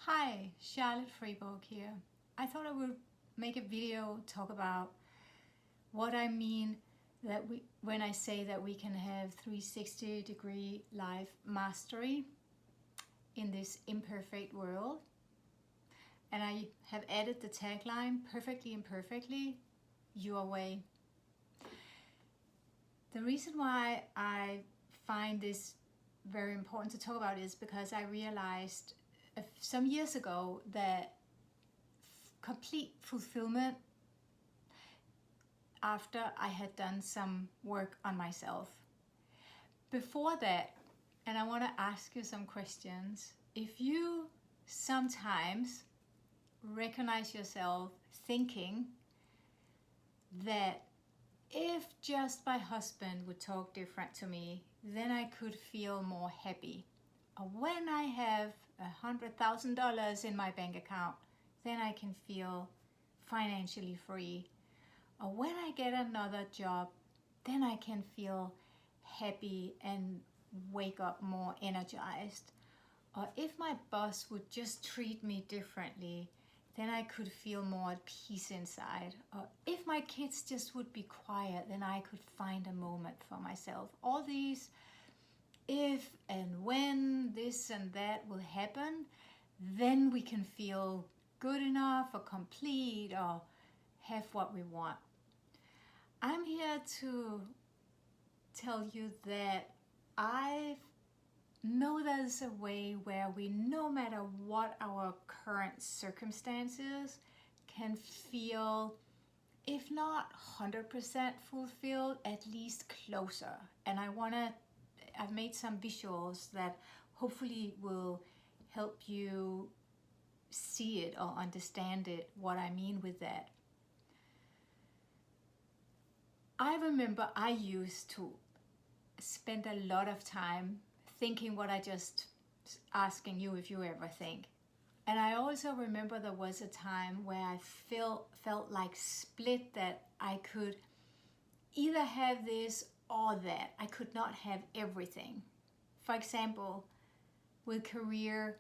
Hi, Charlotte Freeborg here. I thought I would make a video talk about what I mean when I say that we can have 360-degree life mastery in this imperfect world. And I have added the tagline, perfectly imperfectly, your way. The reason why I find this very important to talk about is because I realized some years ago that complete fulfillment after I had done some work on myself. Before that, and I want to ask you some questions, if you sometimes recognize yourself thinking that if just my husband would talk different to me, then I could feel more happy. Or when I have $100,000 in my bank account, then I can feel financially free. Or when I get another job, then I can feel happy and wake up more energized. Or if my boss would just treat me differently, then I could feel more at peace inside. Or if my kids just would be quiet, then I could find a moment for myself. All these if and when this and that will happen, then we can feel good enough or complete or have what we want. I'm here to tell you that I know there's a way where we, no matter what our current circumstances, can feel, if not 100% fulfilled, at least closer. And I've made some visuals that hopefully will help you see it or understand it, what I mean with that. I remember I used to spend a lot of time thinking what I just asking you if you ever think. And I also remember there was a time where I felt like split, that I could either have this or that. I could not have everything. For example, with career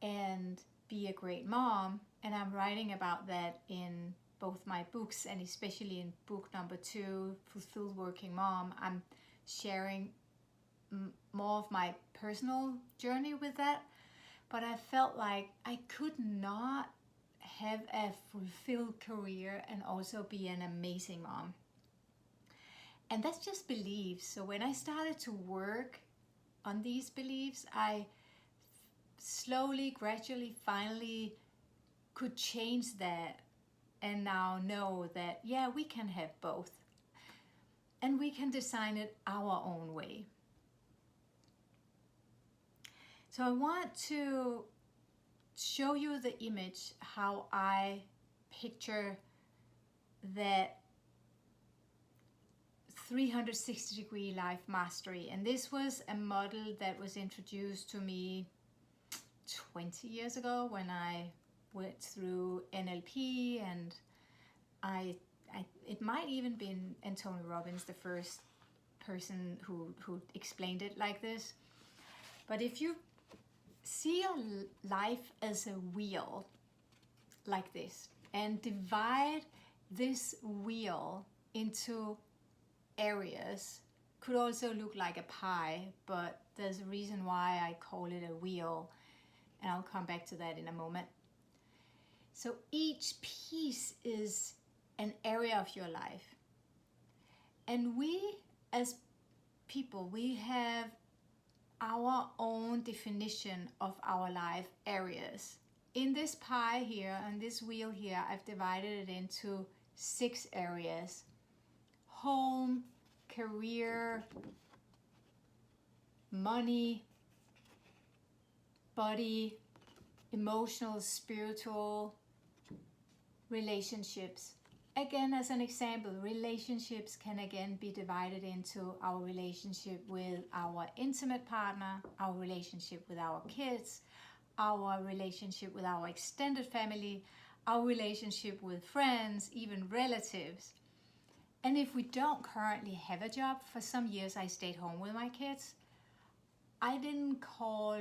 and be a great mom, and I'm writing about that in both my books, and especially in book number 2, Fulfilled Working Mom. I'm sharing more of my personal journey with that, but I felt like I could not have a fulfilled career and also be an amazing mom. And that's just beliefs. So when I started to work on these beliefs, I slowly, gradually, finally could change that and now know that, yeah, we can have both. And we can design it our own way. So I want to show you the image, how I picture that 360-degree life mastery. And this was a model that was introduced to me 20 years ago when I went through NLP, and it might even been Anthony Robbins, the first person who explained it like this. But if you see your life as a wheel like this and divide this wheel into areas, could also look like a pie, but there's a reason why I call it a wheel, and I'll come back to that in a moment. So each piece is an area of your life, and we as people, we have our own definition of our life areas. In this pie here, and this wheel here, I've divided it into 6 areas: home, career, money, body, emotional, spiritual, relationships. Again, as an example, relationships can again be divided into our relationship with our intimate partner, our relationship with our kids, our relationship with our extended family, our relationship with friends, even relatives. And if we don't currently have a job, for some years I stayed home with my kids. I didn't call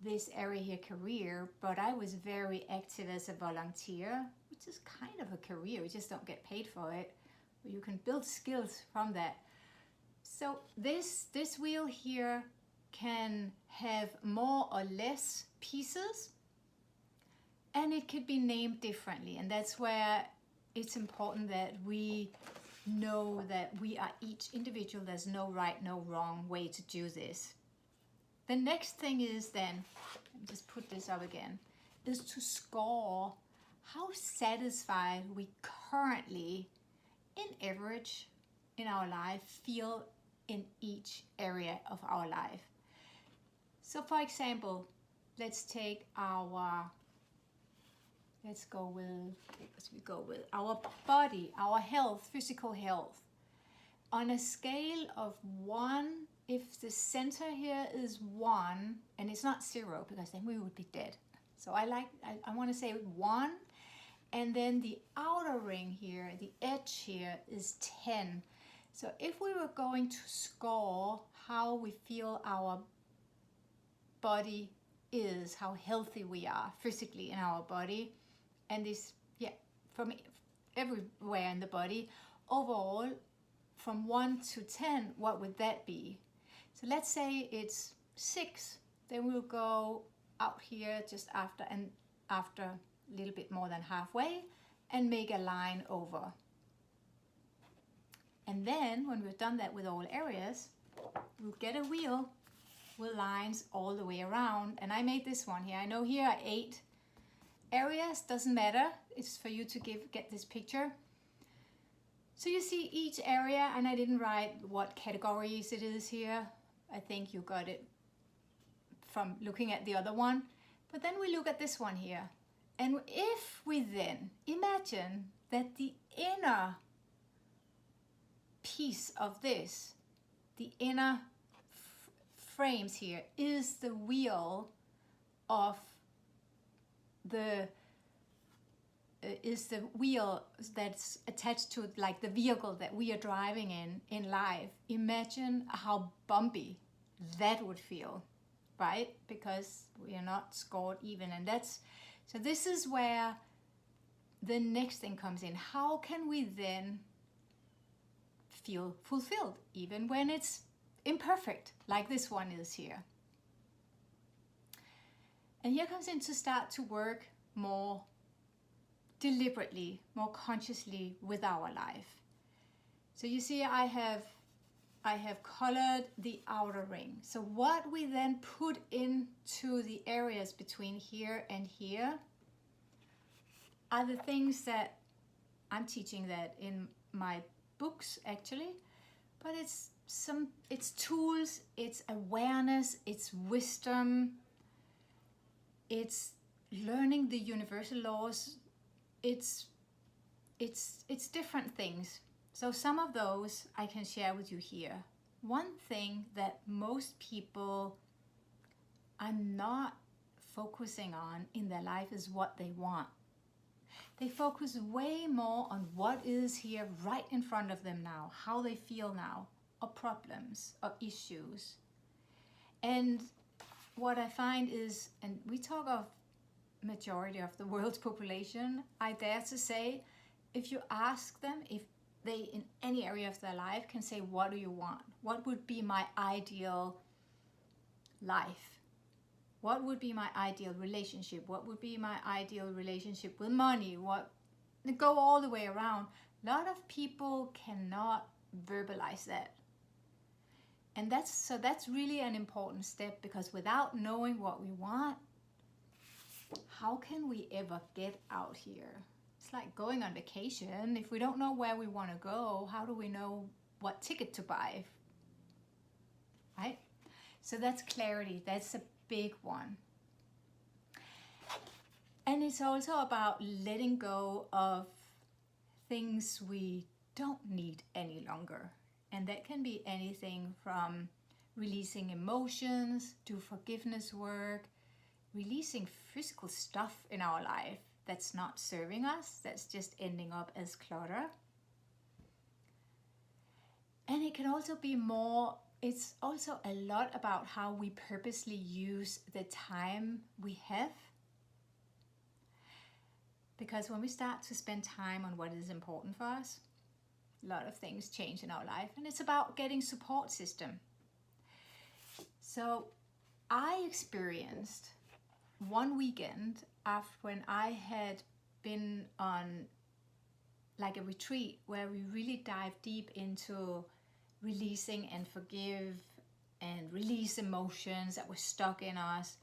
this area here career, but I was very active as a volunteer, which is kind of a career. You just don't get paid for it. But you can build skills from that. So this wheel here can have more or less pieces, and it could be named differently. And that's where it's important that we know that we are each individual. There's no right, no wrong way to do this. The next thing is then, let me just put this up again, is to score how satisfied we currently, in average, in our life, feel in each area of our life. So for example, let's go with our body, our health, physical health. On a scale of 1, if the center here is 1, and it's not 0 because then we would be dead. So I want to say 1, and then the outer ring here, the edge here is 10. So if we were going to score how we feel our body is, how healthy we are physically in our body, and this, from everywhere in the body, overall, from 1 to 10, what would that be? So let's say it's 6, then we'll go out here just after a little bit more than halfway and make a line over. And then when we've done that with all areas, we'll get a wheel with lines all the way around. And I made this one here. I know here are 8 areas, doesn't matter. It's for you to get this picture. So you see each area, and I didn't write what categories it is here. I think you got it from looking at the other one. But then we look at this one here. And if we then imagine that the inner piece of this, the inner frames here, is the wheel of that's attached to like the vehicle that we are driving in life. Imagine how bumpy that would feel, right? Because we are not scored even, and so this is where the next thing comes in. How can we then feel fulfilled even when it's imperfect, like this one is here? And here comes in to start to work more deliberately, more consciously with our life. So you see I have colored the outer ring. So what we then put into the areas between here and here are the things that I'm teaching that in my books actually, but it's tools, it's awareness, it's wisdom, it's learning the universal laws, it's different things. So some of those I can share with you here. One thing that most people are not focusing on in their life is what they want. They focus way more on what is here right in front of them now, how they feel now, or problems, or issues. And what I find is, and we talk of majority of the world's population, I dare to say, if you ask them if they in any area of their life can say, what do you want? What would be my ideal life? What would be my ideal relationship? What would be my ideal relationship with money? Go all the way around. A lot of people cannot verbalize that. And that's really an important step, because without knowing what we want, how can we ever get out here? It's like going on vacation. If we don't know where we want to go, how do we know what ticket to buy? Right? So that's clarity. That's a big one. And it's also about letting go of things we don't need any longer. And that can be anything from releasing emotions, do forgiveness work, releasing physical stuff in our life that's not serving us, that's just ending up as clutter. And it can also be more it's also a lot about how we purposely use the time we have. Because when we start to spend time on what is important for us, a lot of things change in our life, and it's about getting support system. So I experienced one weekend after when I had been on like a retreat where we really dive deep into releasing and forgive and release emotions that were stuck in us.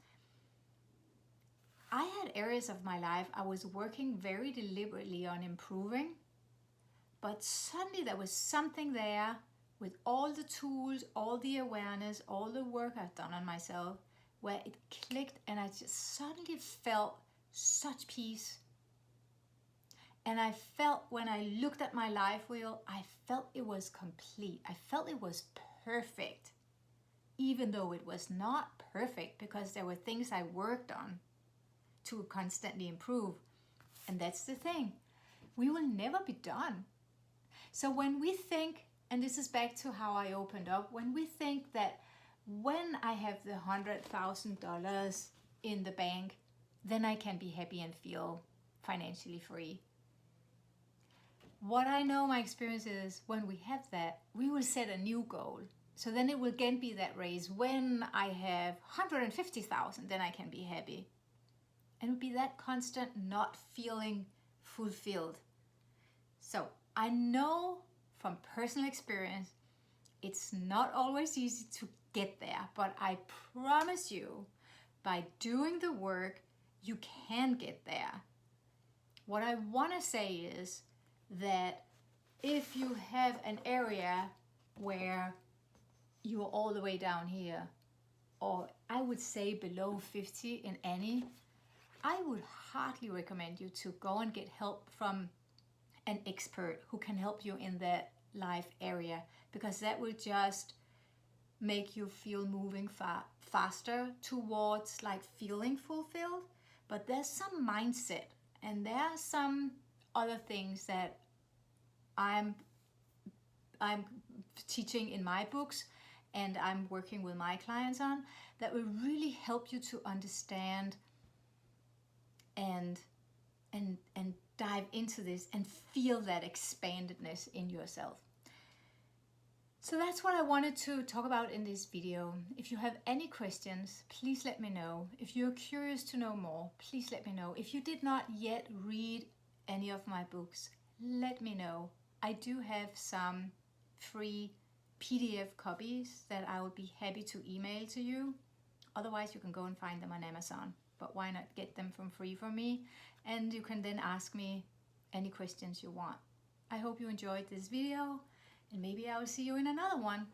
I had areas of my life I was working very deliberately on improving, but suddenly there was something there with all the tools, all the awareness, all the work I've done on myself, where it clicked and I just suddenly felt such peace. And I felt when I looked at my life wheel, I felt it was complete. I felt it was perfect, even though it was not perfect because there were things I worked on to constantly improve. And that's the thing. We will never be done. So when we think, and this is back to how I opened up, when we think that when I have the $100,000 in the bank, then I can be happy and feel financially free. What I know my experience is when we have that, we will set a new goal. So then it will again be that race. When I have 150,000, then I can be happy. And it will be that constant not feeling fulfilled. So I know from personal experience, it's not always easy to get there, but I promise you, by doing the work, you can get there. What I want to say is that if you have an area where you're all the way down here, or I would say below 50 in any, I would heartily recommend you to go and get help from an expert who can help you in that life area, because that will just make you feel moving faster towards like feeling fulfilled. But there's some mindset and there are some other things that I'm teaching in my books and I'm working with my clients on that will really help you to understand and dive into this and feel that expandedness in yourself. So that's what I wanted to talk about in this video. If you have any questions, please let me know. If you're curious to know more, please let me know. If you did not yet read any of my books, let me know. I do have some free PDF copies that I would be happy to email to you. Otherwise, you can go and find them on Amazon. But why not get them for free from me? And you can then ask me any questions you want. I hope you enjoyed this video, and maybe I will see you in another one.